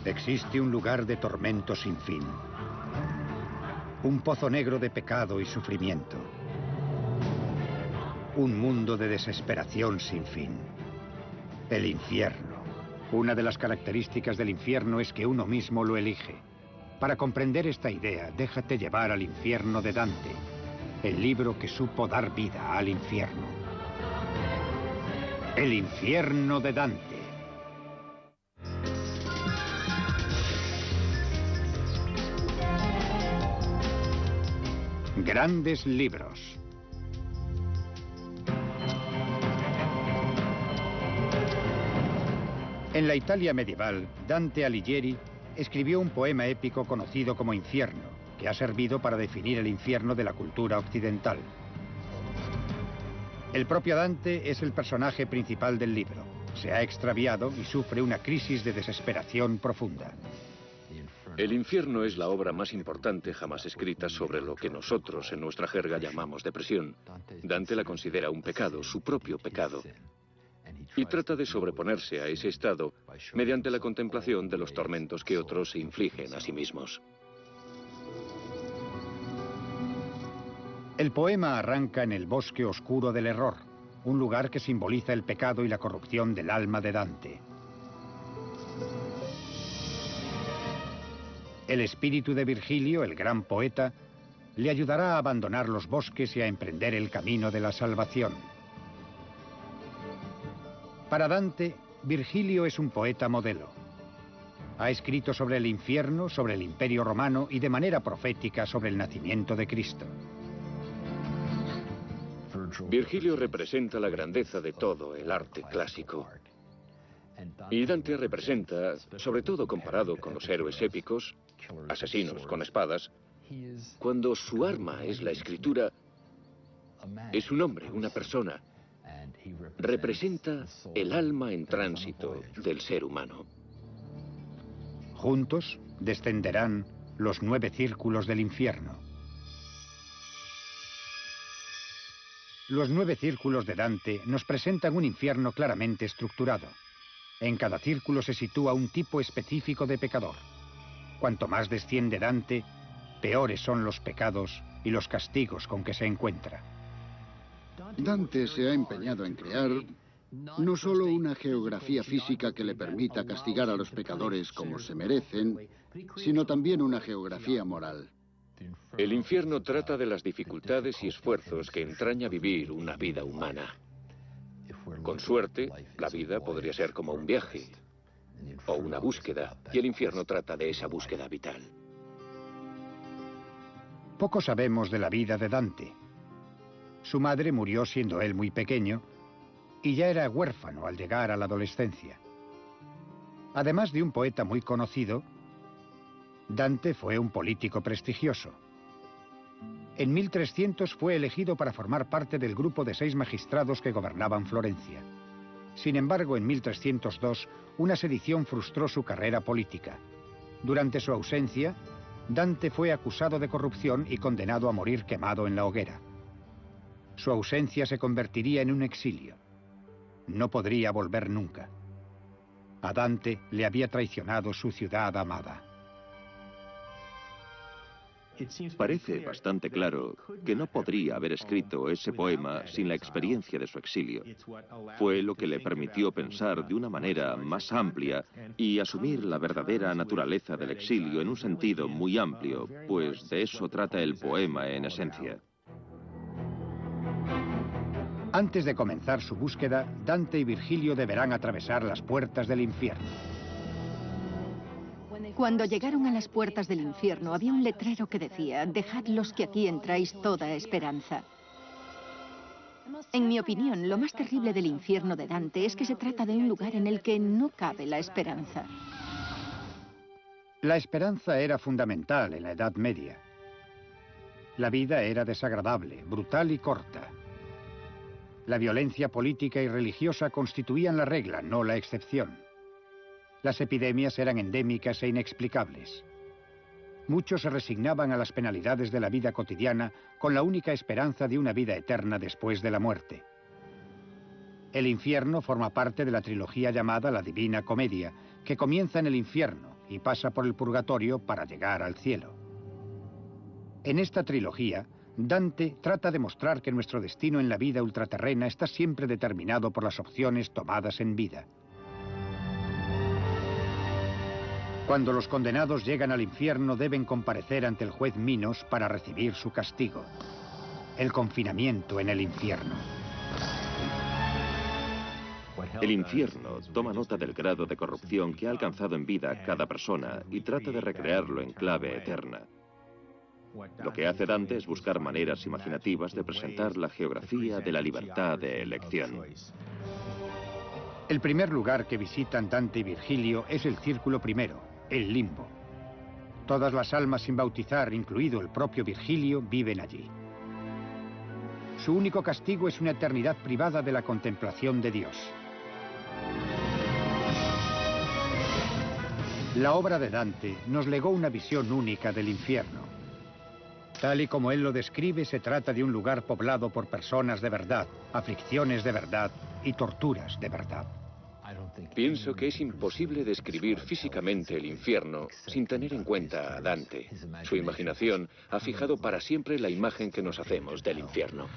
Existe un lugar de tormento sin fin. Un pozo negro de pecado y sufrimiento. Un mundo de desesperación sin fin. El infierno. Una de las características del infierno es que uno mismo lo elige. Para comprender esta idea, déjate llevar al infierno de Dante, el libro que supo dar vida al infierno. El infierno de Dante. Grandes libros. En la Italia medieval, Dante Alighieri escribió un poema épico conocido como Infierno, que ha servido para definir el infierno de la cultura occidental. El propio Dante es el personaje principal del libro. Se ha extraviado y sufre una crisis de desesperación profunda. El infierno es la obra más importante jamás escrita sobre lo que nosotros en nuestra jerga llamamos depresión. Dante la considera un pecado, su propio pecado, y trata de sobreponerse a ese estado mediante la contemplación de los tormentos que otros se infligen a sí mismos. El poema arranca en el bosque oscuro del error, un lugar que simboliza el pecado y la corrupción del alma de Dante. El espíritu de Virgilio, el gran poeta, le ayudará a abandonar los bosques y a emprender el camino de la salvación. Para Dante, Virgilio es un poeta modelo. Ha escrito sobre el infierno, sobre el Imperio Romano y de manera profética sobre el nacimiento de Cristo. Virgilio representa la grandeza de todo el arte clásico. Y Dante representa, sobre todo comparado con los héroes épicos, asesinos con espadas, cuando su arma es la escritura, es un hombre, una persona. Representa el alma en tránsito del ser humano. Juntos descenderán los 9 círculos del infierno. Los 9 círculos de Dante nos presentan un infierno claramente estructurado. En cada círculo se sitúa un tipo específico de pecador. Cuanto más desciende Dante, peores son los pecados y los castigos con que se encuentra. Dante se ha empeñado en crear no solo una geografía física que le permita castigar a los pecadores como se merecen, sino también una geografía moral. El infierno trata de las dificultades y esfuerzos que entraña vivir una vida humana. Con suerte, la vida podría ser como un viaje o una búsqueda, y el infierno trata de esa búsqueda vital. Poco sabemos de la vida de Dante. Su madre murió siendo él muy pequeño y ya era huérfano al llegar a la adolescencia. Además de un poeta muy conocido, Dante fue un político prestigioso. En 1300 fue elegido para formar parte del grupo de 6 magistrados que gobernaban Florencia. Sin embargo, en 1302, una sedición frustró su carrera política. Durante su ausencia, Dante fue acusado de corrupción y condenado a morir quemado en la hoguera. Su ausencia se convertiría en un exilio. No podría volver nunca. A Dante le había traicionado su ciudad amada. Parece bastante claro que no podría haber escrito ese poema sin la experiencia de su exilio. Fue lo que le permitió pensar de una manera más amplia y asumir la verdadera naturaleza del exilio en un sentido muy amplio, pues de eso trata el poema en esencia. Antes de comenzar su búsqueda, Dante y Virgilio deberán atravesar las puertas del infierno. Cuando llegaron a las puertas del infierno, había un letrero que decía: «Dejad los que aquí entráis toda esperanza». En mi opinión, lo más terrible del infierno de Dante es que se trata de un lugar en el que no cabe la esperanza. La esperanza era fundamental en la Edad Media. La vida era desagradable, brutal y corta. La violencia política y religiosa constituían la regla, no la excepción. Las epidemias eran endémicas e inexplicables. Muchos se resignaban a las penalidades de la vida cotidiana con la única esperanza de una vida eterna después de la muerte. El infierno forma parte de la trilogía llamada La Divina Comedia, que comienza en el infierno, y pasa por el purgatorio para llegar al cielo. En esta trilogía, Dante trata de mostrar que nuestro destino en la vida ultraterrena está siempre determinado por las opciones tomadas en vida. Cuando los condenados llegan al infierno, deben comparecer ante el juez Minos para recibir su castigo: el confinamiento en el infierno. El infierno toma nota del grado de corrupción que ha alcanzado en vida cada persona y trata de recrearlo en clave eterna. Lo que hace Dante es buscar maneras imaginativas de presentar la geografía de la libertad de elección. El primer lugar que visitan Dante y Virgilio es el Círculo Primero, el Limbo. Todas las almas sin bautizar, incluido el propio Virgilio, viven allí. Su único castigo es una eternidad privada de la contemplación de Dios. La obra de Dante nos legó una visión única del infierno. Tal y como él lo describe, se trata de un lugar poblado por personas de verdad, aflicciones de verdad y torturas de verdad. Pienso que es imposible describir físicamente el infierno sin tener en cuenta a Dante. Su imaginación ha fijado para siempre la imagen que nos hacemos del infierno.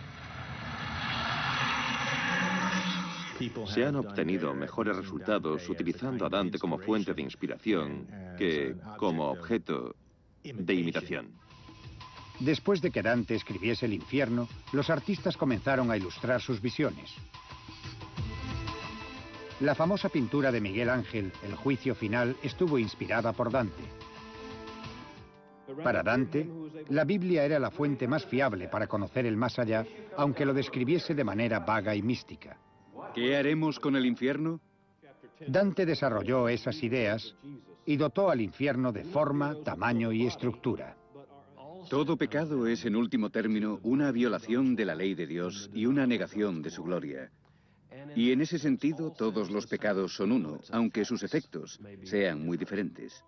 Se han obtenido mejores resultados utilizando a Dante como fuente de inspiración que como objeto de imitación. Después de que Dante escribiese el infierno, los artistas comenzaron a ilustrar sus visiones. La famosa pintura de Miguel Ángel, El Juicio Final, estuvo inspirada por Dante. Para Dante, la Biblia era la fuente más fiable para conocer el más allá, aunque lo describiese de manera vaga y mística. ¿Qué haremos con el infierno? Dante desarrolló esas ideas y dotó al infierno de forma, tamaño y estructura. Todo pecado es, en último término, una violación de la ley de Dios y una negación de su gloria. Y en ese sentido, todos los pecados son uno, aunque sus efectos sean muy diferentes.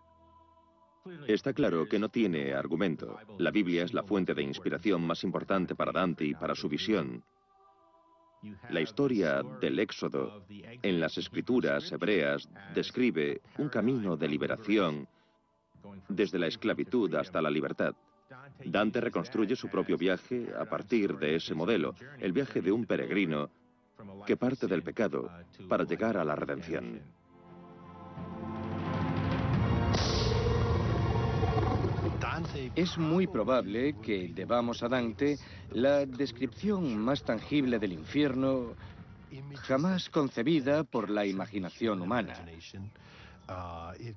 Está claro que no tiene argumento. La Biblia es la fuente de inspiración más importante para Dante y para su visión. La historia del Éxodo en las escrituras hebreas describe un camino de liberación desde la esclavitud hasta la libertad. Dante reconstruye su propio viaje a partir de ese modelo, el viaje de un peregrino que parte del pecado para llegar a la redención. Es muy probable que debamos a Dante la descripción más tangible del infierno jamás concebida por la imaginación humana,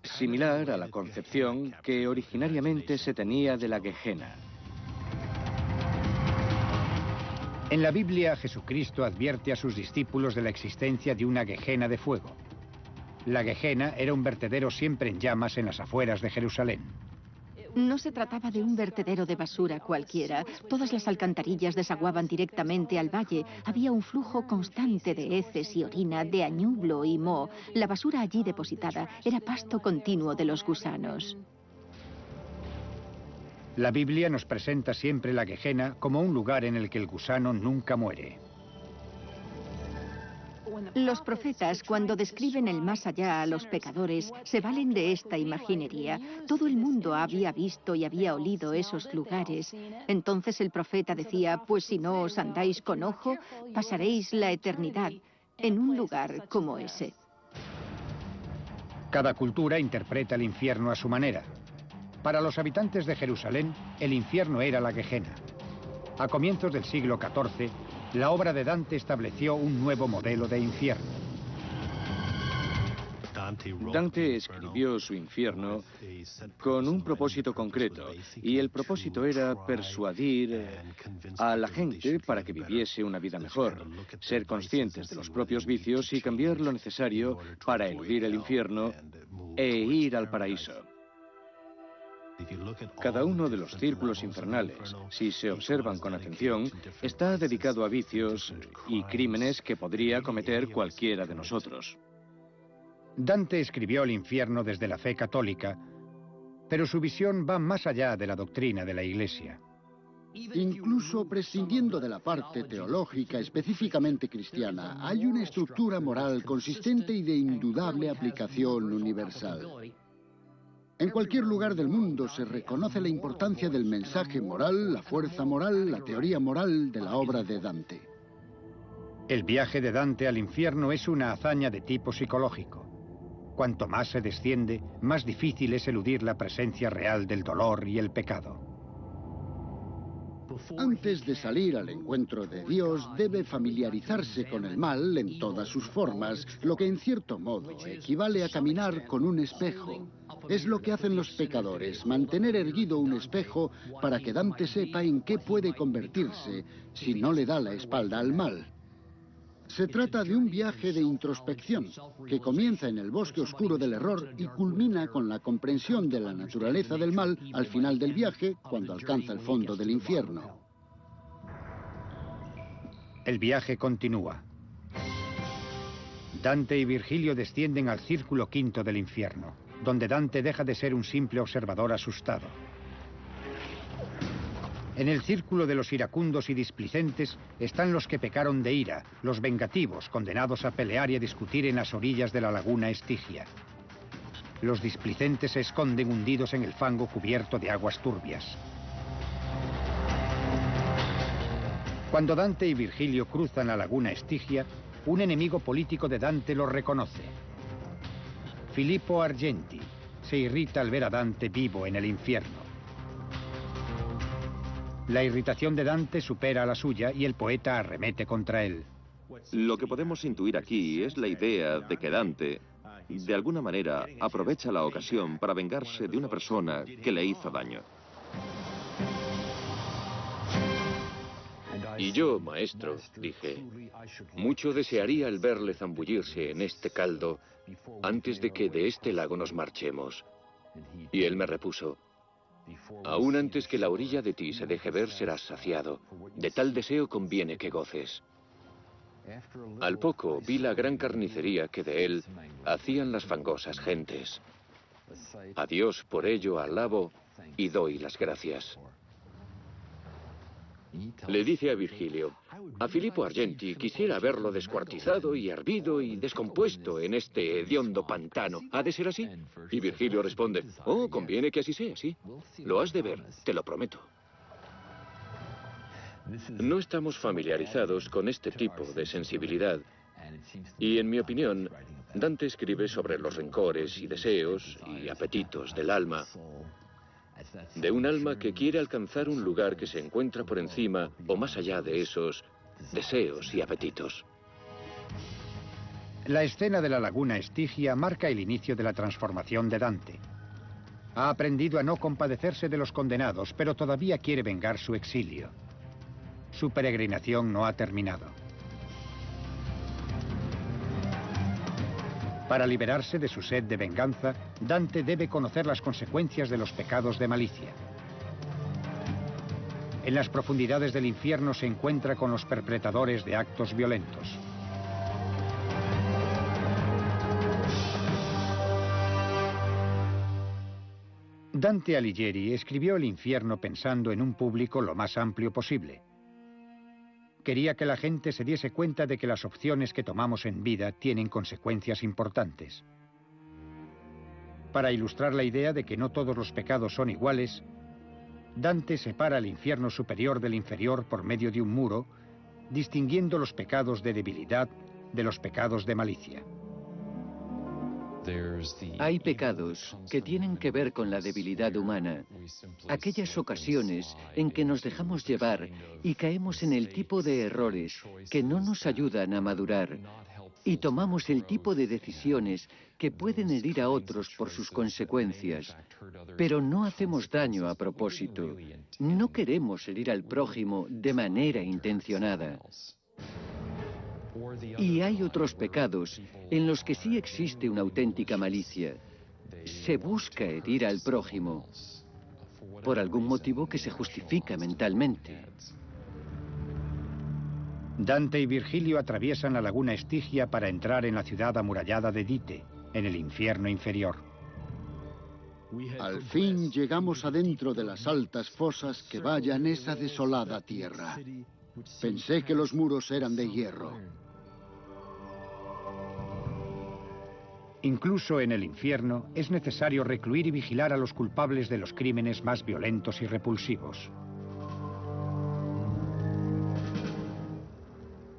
similar a la concepción que originariamente se tenía de la Gehenna. En la Biblia, Jesucristo advierte a sus discípulos de la existencia de una Gehenna de fuego. La Gehenna era un vertedero siempre en llamas en las afueras de Jerusalén. No se trataba de un vertedero de basura cualquiera. Todas las alcantarillas desaguaban directamente al valle. Había un flujo constante de heces y orina, de añublo y moho. La basura allí depositada era pasto continuo de los gusanos. La Biblia nos presenta siempre la Gehenna como un lugar en el que el gusano nunca muere. Los profetas, cuando describen el más allá a los pecadores, se valen de esta imaginería. Todo el mundo había visto y había olido esos lugares. Entonces el profeta decía, pues si no os andáis con ojo, pasaréis la eternidad en un lugar como ese. Cada cultura interpreta el infierno a su manera. Para los habitantes de Jerusalén, el infierno era la Gehenna. A comienzos del siglo XIV, la obra de Dante estableció un nuevo modelo de infierno. Dante escribió su infierno con un propósito concreto, y el propósito era persuadir a la gente para que viviese una vida mejor, ser conscientes de los propios vicios y cambiar lo necesario para eludir el infierno e ir al paraíso. Cada uno de los círculos infernales, si se observan con atención, está dedicado a vicios y crímenes que podría cometer cualquiera de nosotros. Dante escribió el infierno desde la fe católica, pero su visión va más allá de la doctrina de la Iglesia. Incluso prescindiendo de la parte teológica específicamente cristiana, hay una estructura moral consistente y de indudable aplicación universal. En cualquier lugar del mundo se reconoce la importancia del mensaje moral, la fuerza moral, la teoría moral de la obra de Dante. El viaje de Dante al infierno es una hazaña de tipo psicológico. Cuanto más se desciende, más difícil es eludir la presencia real del dolor y el pecado. Antes de salir al encuentro de Dios, debe familiarizarse con el mal en todas sus formas, lo que en cierto modo equivale a caminar con un espejo. Es lo que hacen los pecadores, mantener erguido un espejo para que Dante sepa en qué puede convertirse si no le da la espalda al mal. Se trata de un viaje de introspección que comienza en el bosque oscuro del error y culmina con la comprensión de la naturaleza del mal al final del viaje, cuando alcanza el fondo del infierno. El viaje continúa. Dante y Virgilio descienden al círculo quinto del infierno, donde Dante deja de ser un simple observador asustado. En el círculo de los iracundos y displicentes están los que pecaron de ira, los vengativos, condenados a pelear y a discutir en las orillas de la laguna Estigia. Los displicentes se esconden hundidos en el fango cubierto de aguas turbias. Cuando Dante y Virgilio cruzan la laguna Estigia, un enemigo político de Dante los reconoce. Filippo Argenti se irrita al ver a Dante vivo en el infierno. La irritación de Dante supera a la suya y el poeta arremete contra él. Lo que podemos intuir aquí es la idea de que Dante, de alguna manera, aprovecha la ocasión para vengarse de una persona que le hizo daño. Y yo, maestro, dije, mucho desearía el verle zambullirse en este caldo antes de que de este lago nos marchemos. Y él me repuso, aún antes que la orilla de ti se deje ver serás saciado. De tal deseo conviene que goces. Al poco vi la gran carnicería que de él hacían las fangosas gentes. A Dios por ello alabo y doy las gracias. Le dice a Virgilio, a Filippo Argenti quisiera verlo descuartizado y hervido y descompuesto en este hediondo pantano. ¿Ha de ser así? Y Virgilio responde, oh, conviene que así sea, sí. Lo has de ver, te lo prometo. No estamos familiarizados con este tipo de sensibilidad. Y en mi opinión, Dante escribe sobre los rencores y deseos y apetitos del alma, de un alma que quiere alcanzar un lugar que se encuentra por encima o más allá de esos deseos y apetitos. La escena de la laguna Estigia marca el inicio de la transformación de Dante. Ha aprendido a no compadecerse de los condenados, pero todavía quiere vengar su exilio. Su peregrinación no ha terminado. Para liberarse de su sed de venganza, Dante debe conocer las consecuencias de los pecados de malicia. En las profundidades del infierno se encuentra con los perpetradores de actos violentos. Dante Alighieri escribió El infierno pensando en un público lo más amplio posible. Quería que la gente se diese cuenta de que las opciones que tomamos en vida tienen consecuencias importantes. Para ilustrar la idea de que no todos los pecados son iguales, Dante separa el infierno superior del inferior por medio de un muro, distinguiendo los pecados de debilidad de los pecados de malicia. Hay pecados que tienen que ver con la debilidad humana, aquellas ocasiones en que nos dejamos llevar y caemos en el tipo de errores que no nos ayudan a madurar y tomamos el tipo de decisiones que pueden herir a otros por sus consecuencias, pero no hacemos daño a propósito. No queremos herir al prójimo de manera intencionada. Y hay otros pecados en los que sí existe una auténtica malicia. Se busca herir al prójimo por algún motivo que se justifica mentalmente. Dante y Virgilio atraviesan la laguna Estigia para entrar en la ciudad amurallada de Dite, en el infierno inferior. Al fin llegamos adentro de las altas fosas que vallan esa desolada tierra. Pensé que los muros eran de hierro. Incluso en el infierno es necesario recluir y vigilar a los culpables de los crímenes más violentos y repulsivos.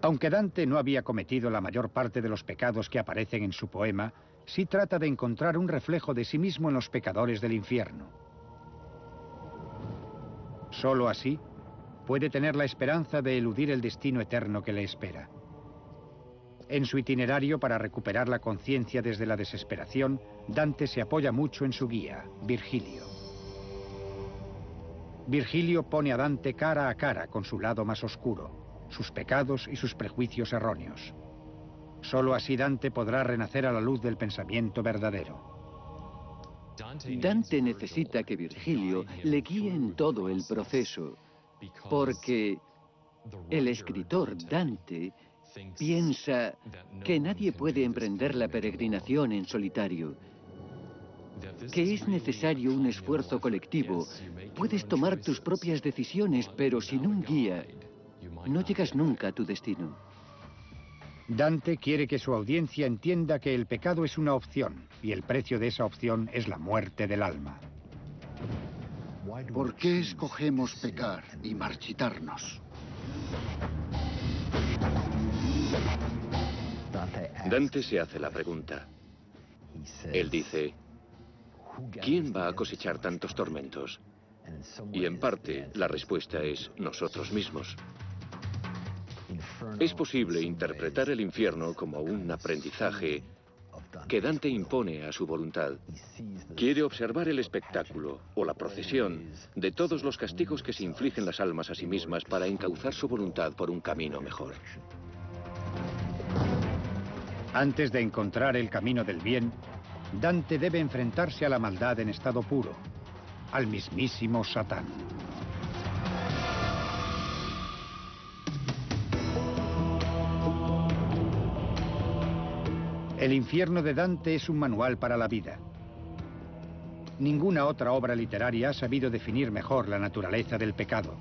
Aunque Dante no había cometido la mayor parte de los pecados que aparecen en su poema, sí trata de encontrar un reflejo de sí mismo en los pecadores del infierno. Solo así puede tener la esperanza de eludir el destino eterno que le espera. En su itinerario para recuperar la conciencia desde la desesperación, Dante se apoya mucho en su guía, Virgilio. Virgilio pone a Dante cara a cara con su lado más oscuro, sus pecados y sus prejuicios erróneos. Solo así Dante podrá renacer a la luz del pensamiento verdadero. Dante necesita que Virgilio le guíe en todo el proceso, porque el escritor Dante piensa que nadie puede emprender la peregrinación en solitario, que es necesario un esfuerzo colectivo. Puedes tomar tus propias decisiones, pero sin un guía, no llegas nunca a tu destino. Dante quiere que su audiencia entienda que el pecado es una opción, y el precio de esa opción es la muerte del alma. ¿Por qué escogemos pecar y marchitarnos? Dante se hace la pregunta. Él dice, ¿quién va a cosechar tantos tormentos? Y en parte, la respuesta es nosotros mismos. Es posible interpretar el infierno como un aprendizaje que Dante impone a su voluntad. Quiere observar el espectáculo o la procesión de todos los castigos que se infligen las almas a sí mismas para encauzar su voluntad por un camino mejor. Antes de encontrar el camino del bien, Dante debe enfrentarse a la maldad en estado puro, al mismísimo Satán. El infierno de Dante es un manual para la vida. Ninguna otra obra literaria ha sabido definir mejor la naturaleza del pecado.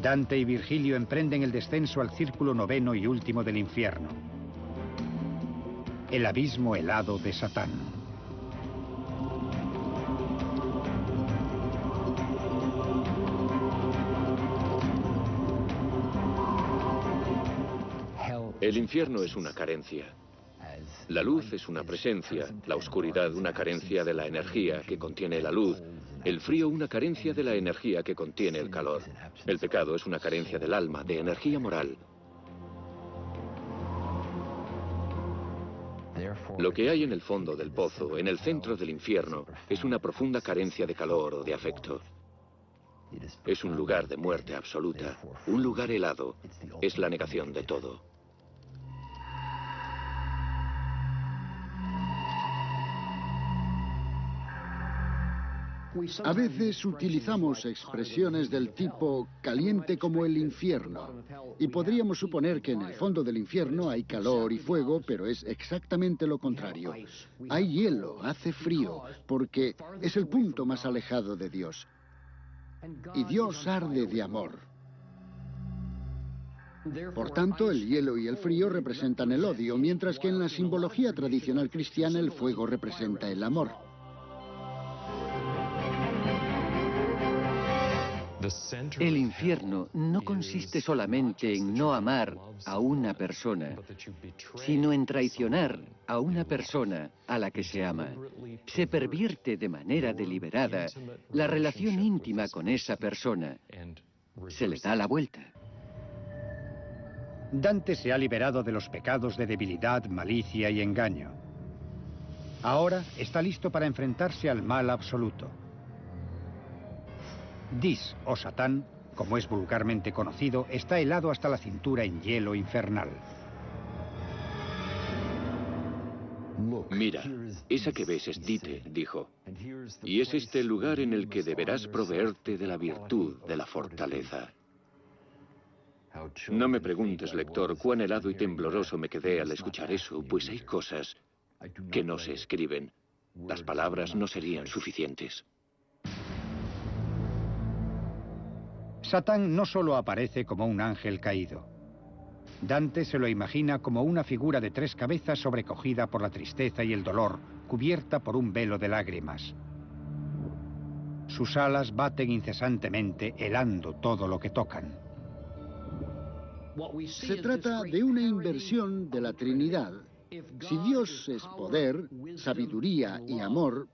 Dante y Virgilio emprenden el descenso al círculo noveno y último del infierno, el abismo helado de Satán. El infierno es una carencia. La luz es una presencia, la oscuridad una carencia de la energía que contiene la luz, el frío una carencia de la energía que contiene el calor. El pecado es una carencia del alma, de energía moral. Lo que hay en el fondo del pozo, en el centro del infierno, es una profunda carencia de calor o de afecto. Es un lugar de muerte absoluta, un lugar helado, es la negación de todo. A veces utilizamos expresiones del tipo caliente como el infierno, y podríamos suponer que en el fondo del infierno hay calor y fuego, pero es exactamente lo contrario. Hay hielo, hace frío, porque es el punto más alejado de Dios. Y Dios arde de amor. Por tanto, el hielo y el frío representan el odio, mientras que en la simbología tradicional cristiana el fuego representa el amor. El infierno no consiste solamente en no amar a una persona, sino en traicionar a una persona a la que se ama. Se pervierte de manera deliberada la relación íntima con esa persona. Se le da la vuelta. Dante se ha liberado de los pecados de debilidad, malicia y engaño. Ahora está listo para enfrentarse al mal absoluto. Dis, o Satán, como es vulgarmente conocido, está helado hasta la cintura en hielo infernal. Mira, esa que ves es Dite, dijo, y es este el lugar en el que deberás proveerte de la virtud de la fortaleza. No me preguntes, lector, cuán helado y tembloroso me quedé al escuchar eso, pues hay cosas que no se escriben. Las palabras no serían suficientes. Satán no solo aparece como un ángel caído. Dante se lo imagina como una figura de 3 cabezas sobrecogida por la tristeza y el dolor, cubierta por un velo de lágrimas. Sus alas baten incesantemente, helando todo lo que tocan. Se trata de una inversión de la Trinidad. Si Dios es poder, sabiduría y amor,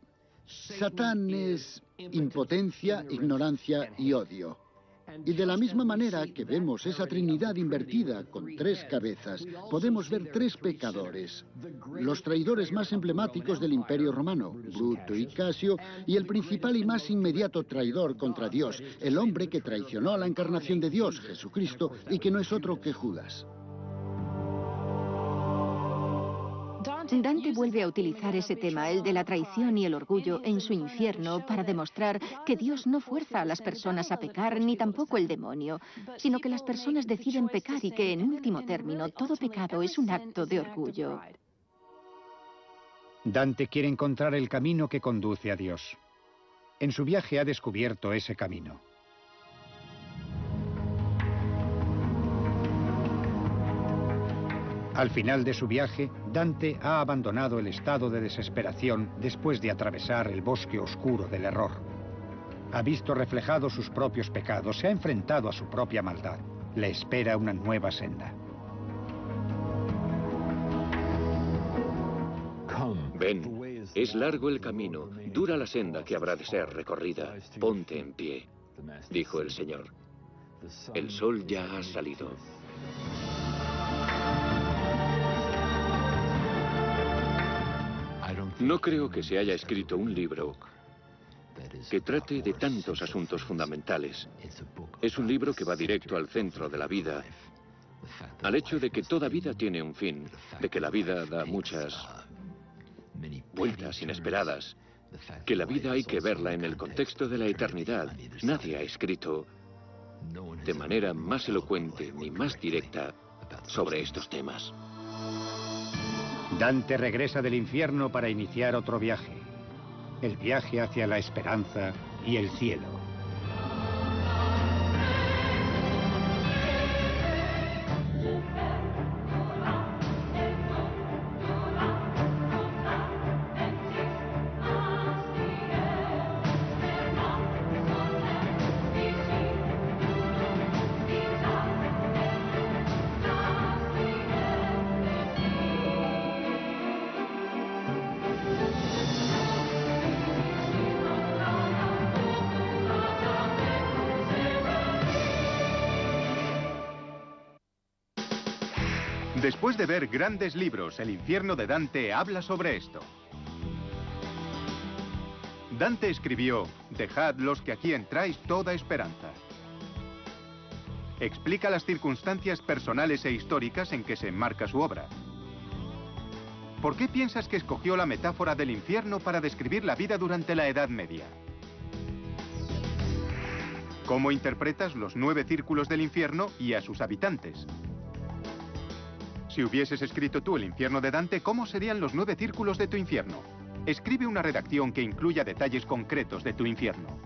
Satán es impotencia, ignorancia y odio. Y de la misma manera que vemos esa Trinidad invertida con 3 cabezas, podemos ver 3 pecadores, los traidores más emblemáticos del Imperio Romano, Bruto y Casio, y el principal y más inmediato traidor contra Dios, el hombre que traicionó a la encarnación de Dios, Jesucristo, y que no es otro que Judas. Dante vuelve a utilizar ese tema, el de la traición y el orgullo, en su infierno para demostrar que Dios no fuerza a las personas a pecar, ni tampoco el demonio, sino que las personas deciden pecar y que, en último término, todo pecado es un acto de orgullo. Dante quiere encontrar el camino que conduce a Dios. En su viaje ha descubierto ese camino. Al final de su viaje, Dante ha abandonado el estado de desesperación después de atravesar el bosque oscuro del error. Ha visto reflejados sus propios pecados, se ha enfrentado a su propia maldad. Le espera una nueva senda. Ven, es largo el camino, dura la senda que habrá de ser recorrida. Ponte en pie, dijo el Señor. El sol ya ha salido. No creo que se haya escrito un libro que trate de tantos asuntos fundamentales. Es un libro que va directo al centro de la vida, al hecho de que toda vida tiene un fin, de que la vida da muchas vueltas inesperadas, que la vida hay que verla en el contexto de la eternidad. Nadie ha escrito de manera más elocuente ni más directa sobre estos temas. Dante regresa del infierno para iniciar otro viaje. El viaje hacia la esperanza y el cielo. Después de ver grandes libros, El infierno de Dante habla sobre esto. Dante escribió: «Dejad los que aquí entráis toda esperanza». Explica las circunstancias personales e históricas en que se enmarca su obra. ¿Por qué piensas que escogió la metáfora del infierno para describir la vida durante la Edad Media? ¿Cómo interpretas los 9 círculos del infierno y a sus habitantes? Si hubieses escrito tú el infierno de Dante, ¿cómo serían los 9 círculos de tu infierno? Escribe una redacción que incluya detalles concretos de tu infierno.